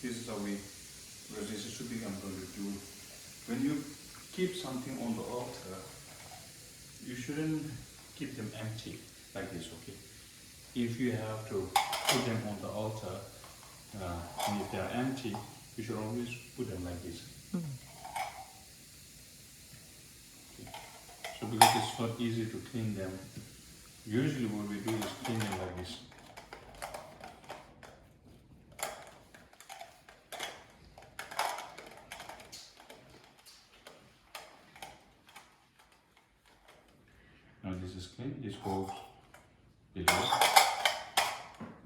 this is how we, because this is too big, I'm going to do. When you keep something on the altar, you shouldn't keep them empty like this, okay? If you have to put them on the altar, and if they are empty, you should always put them like this. Okay. So because it's not easy to clean them, usually what we do is clean them like this. Now this is clean, this goes below,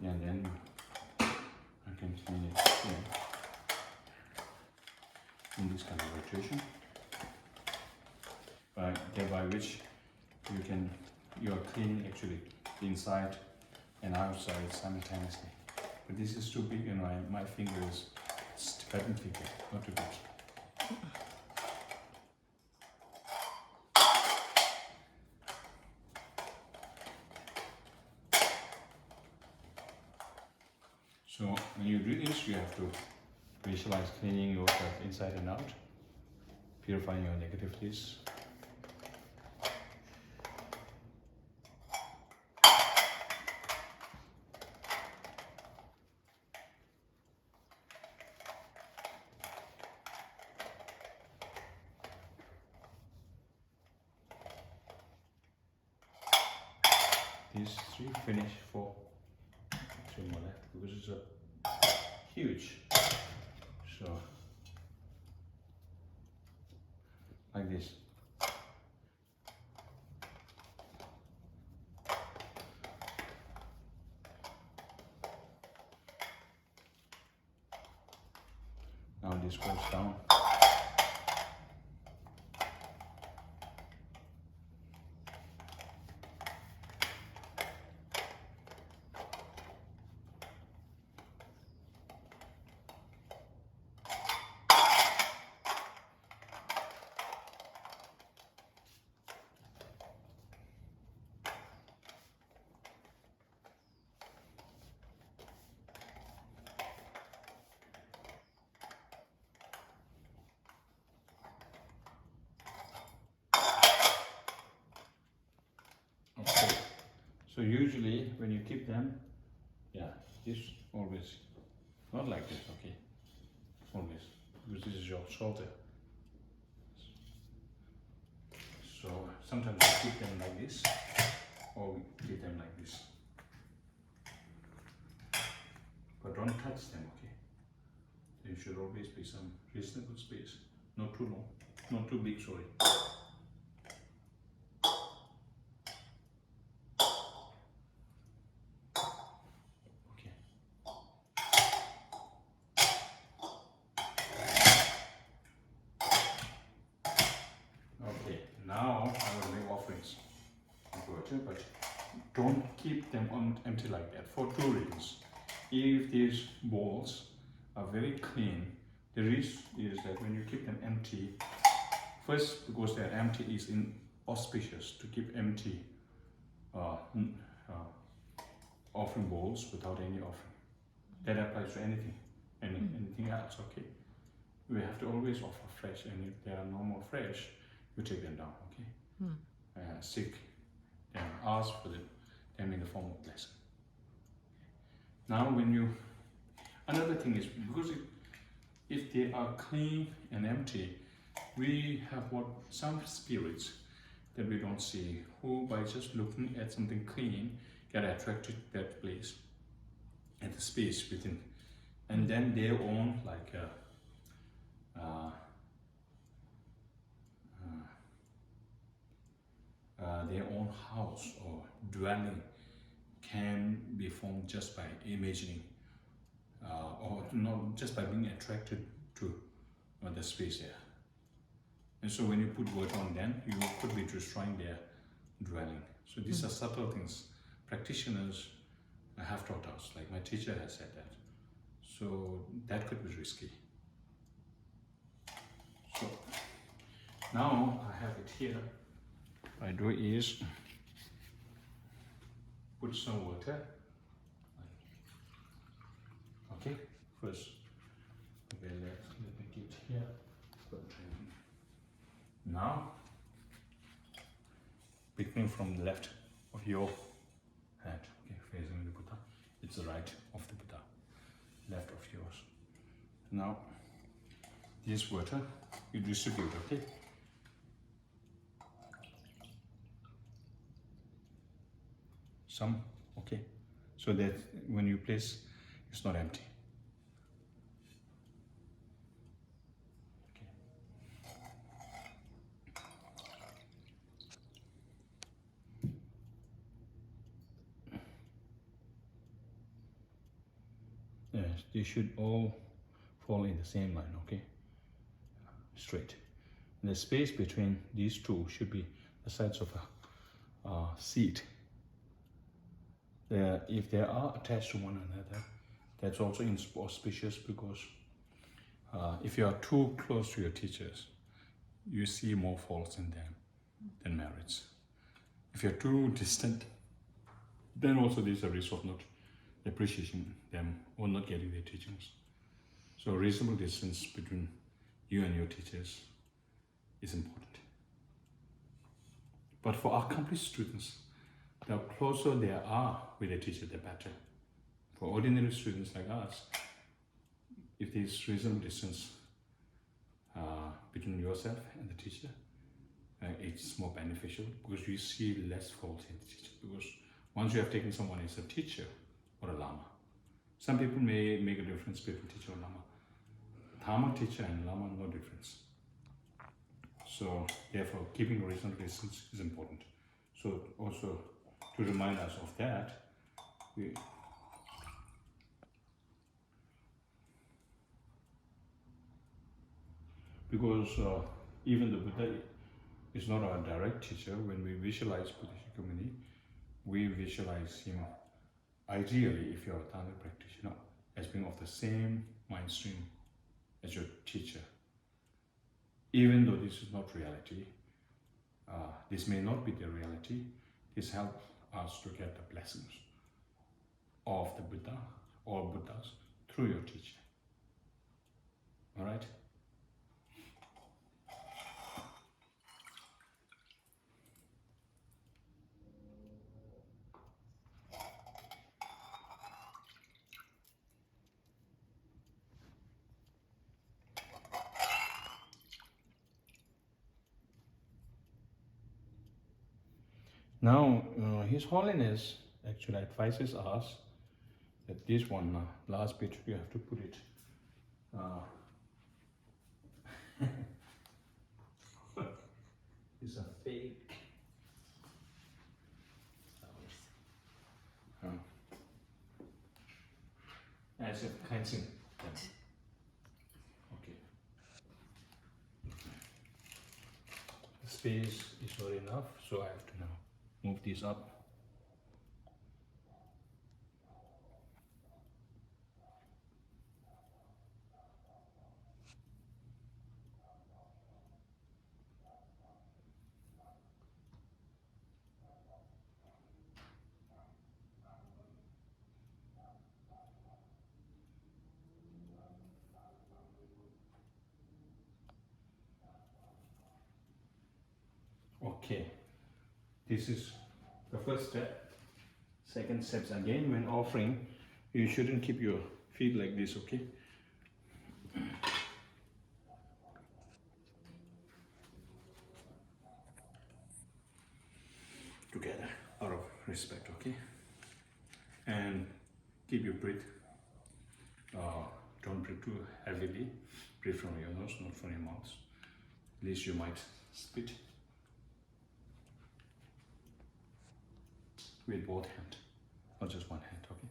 and then I can clean it here in this kind of rotation, by which you are cleaning actually inside and outside simultaneously. But this is too big, and my finger is Tibetan finger, not too big. So when you do this, you have to visualize cleaning yourself inside and out, purifying your negativities. These 3 finish 4. 3 more left because it's a huge. So like this. Now this goes down. Okay. So usually when you keep them, this always, not like this, okay, always, because this is your shoulder. So sometimes we keep them like this, or we keep them like this. But don't touch them, okay? There should always be some reasonable space, not too long, not too big, sorry. Now I will make offerings, but don't keep them empty like that for 2 reasons. If these bowls are very clean, the risk is that when you keep them empty, first because they are empty is inauspicious to keep empty offering bowls without any offering. That applies to anything, anything else, okay? We have to always offer fresh, and if they are no more fresh, you take them down, okay? Seek and ask for them in the form of blessing. Now another thing is, because if they are clean and empty, we have some spirits that we don't see, who by just looking at something clean, get attracted to that place and the space within. And then their own, like their own house or dwelling can be formed just by imagining, or not just by being attracted to the space there. And so when you put word on them, you could be destroying their dwelling. So these are subtle things practitioners have taught us, like my teacher has said that. So that could be risky. So now I have it here. What I do is put some water. Okay, first Okay, let me get here. Now, beginning from the left of your hand, okay, facing the Buddha. It's the right of the Buddha, left of yours. Now, this water you distribute, okay? Some, okay? So that when you place, it's not empty. Yes, they should all fall in the same line, okay? Straight. And the space between these two should be the sides of a seat. If they are attached to one another, that's also inauspicious, because if you are too close to your teachers, you see more faults in them than merits. If you're too distant, then also there's a risk of not appreciating them or not getting their teachings. So reasonable distance between you and your teachers is important. But for accomplished students, the closer they are with the teacher, the better. For ordinary students like us, if there's reasonable distance between yourself and the teacher, it's more beneficial, because you see less faults in the teacher. Because once you have taken someone as a teacher or a Lama, some people may make a difference between teacher and Lama. Dharma teacher and Lama, no difference. So therefore, keeping reasonable distance is important. So also to remind us of that, because even the Buddha is not our direct teacher. When we visualize Buddha Shakyamuni, we visualize him ideally, if you're a Tantric practitioner, as being of the same mind stream as your teacher. Even though this is not reality, this may not be the reality, this helps us to get the blessings of the Buddha or Buddhas through your teacher. All right? Now, His Holiness actually advises us that this one, last bit, you have to put it it's a fake. As if cleansing them. Okay. The space is not enough, so I have to now move this up. Okay, this is the first step. Second steps again, when offering, you shouldn't keep your feet like this, okay? Together, out of respect, okay? And keep your breath. Don't breathe too heavily. Breathe from your nose, not from your mouth. At least you might spit. With both hands, not just one hand, okay?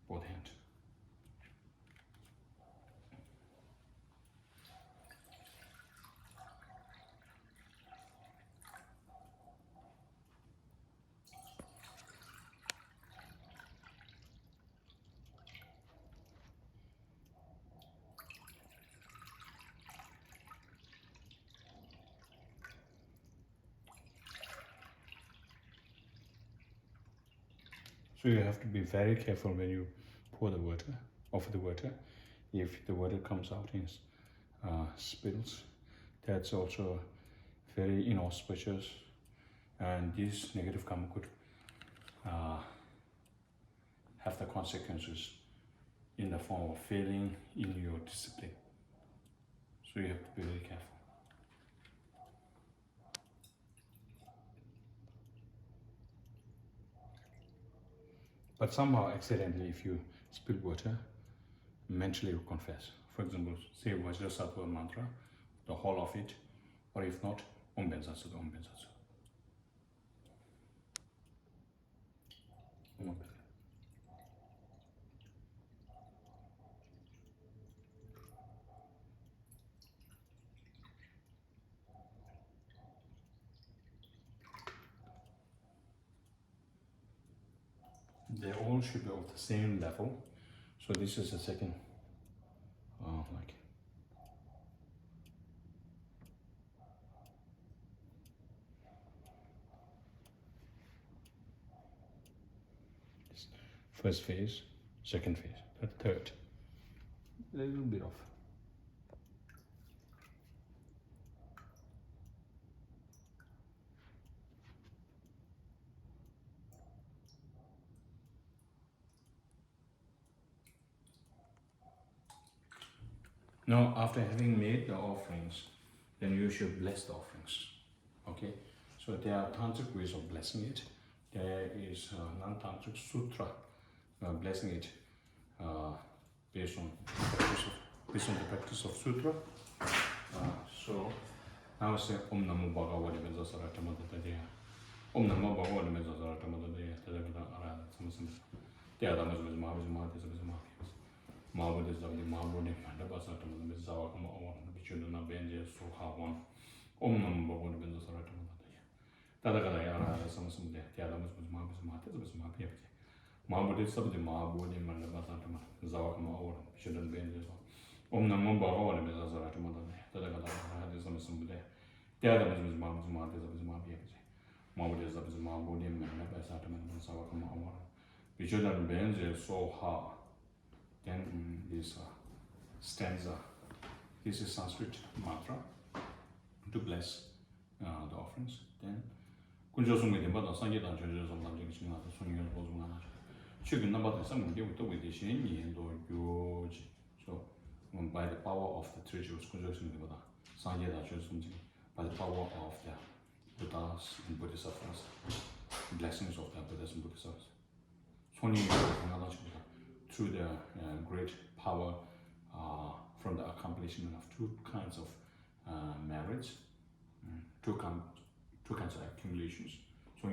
Both hands. So you have to be very careful when you pour the water, offer the water. if the water comes out in spills, that's also very inauspicious, and this negative karma could have the consequences in the form of failing in your discipline. So you have to be very careful. But somehow, accidentally, if you spill water, mentally you confess. For example, say Vajrasattva mantra, the whole of it, or if not, Om Bensatsu, Om Bensatsu. Om Bensatsu. They all should be of the same level. So this is the second, like. First phase, second phase, third. A little bit of. Now, after having made the offerings, then you should bless the offerings. Okay? So there are tantric ways of blessing it. There is a non-tantric sutra blessing it based on the practice of sutra. So now say Om Namo Bhagavate Benza Madhya. Om Namo Bhagavate Benza Madhya. Tadakata Arada Samasam. Tiadamas with Mahavis Mahavis Zabdi Mahavoni Mandabasa Taman Zawakama on Bichudana Benja Sohawan. Om Namo Bhagavate Benza Madhya. Tadakata Arada Samasam. Tiadamas with Mahavis Mahavis Mahabodhi Sabdi Mahabodhi Mandabasa Taman Zawakama on Bichudana Benja. Om Namo Bhagavate Benza Madhya. Tadakata Arada Samasam. Tiadamas with Mahavis Mahavis Mahabodhi Sabdi Mahabodhi Mandabasa Taman Zawakama on Bichudana Benja Soha. Then this stanza, this is Sanskrit mantra to bless the offerings. Then Kunjosung Bada Sanjita Judges of Lajing Shinata Sunyan Bozumana. Chicken number the same with the Shin and Yoji. So by the power of the three Jews, Kunjosung Bada, Sanjita Judges, by the power of the Buddhas and Bodhisattvas, blessings of the Buddhas and Bodhisattvas. Through the great power from the accomplishment of two kinds of marriage, two kinds of accumulations. So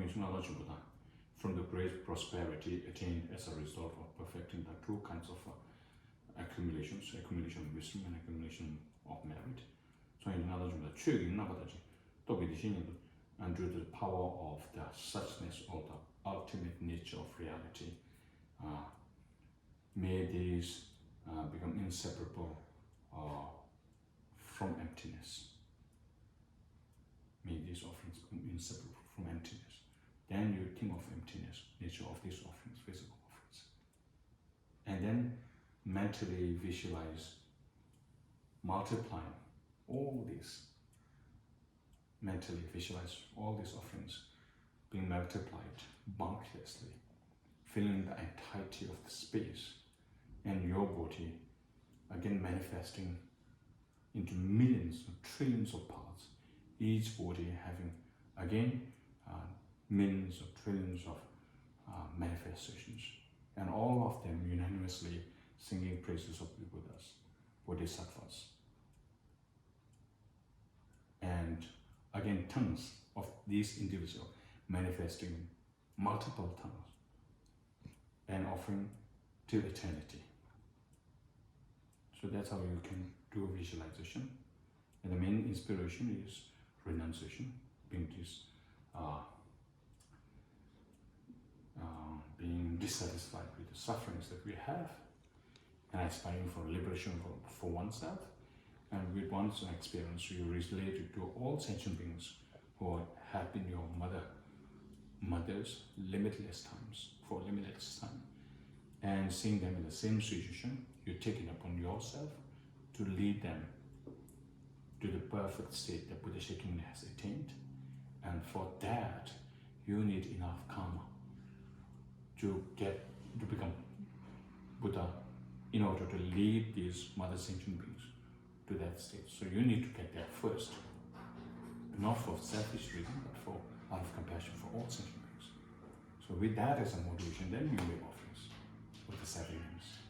from the great prosperity attained as a result of perfecting the two kinds of accumulation of wisdom and accumulation of merit. So in other words, and due to the power of the suchness or the ultimate nature of reality, may these become inseparable from emptiness. May these offerings become inseparable from emptiness. Then you think of emptiness, nature of these offerings, physical offerings. And then mentally visualize multiplying all these. Mentally visualize all these offerings being multiplied boundlessly, filling the entirety of the space and your body, again manifesting into millions or trillions of parts, each body having again millions or trillions of manifestations, and all of them unanimously singing praises of the Buddhas, Bodhisattvas. And again, tongues of these individuals manifesting multiple tongues and offering till eternity. So that's how you can do a visualization. And the main inspiration is renunciation, being dissatisfied with the sufferings that we have, and aspiring for liberation for oneself. And with one's experience, you relate it to all sentient beings who have been your mothers, limitless times, for limitless time, and seeing them in the same situation, you're taking upon yourself to lead them to the perfect state that Buddha Shakyamuni has attained. And for that, you need enough karma to become Buddha in order to lead these mother sentient beings to that state. So you need to get there first, not for selfish reason, but for out of compassion for all sentient beings. So with that as a motivation, then you make offerings with the 7 limbs.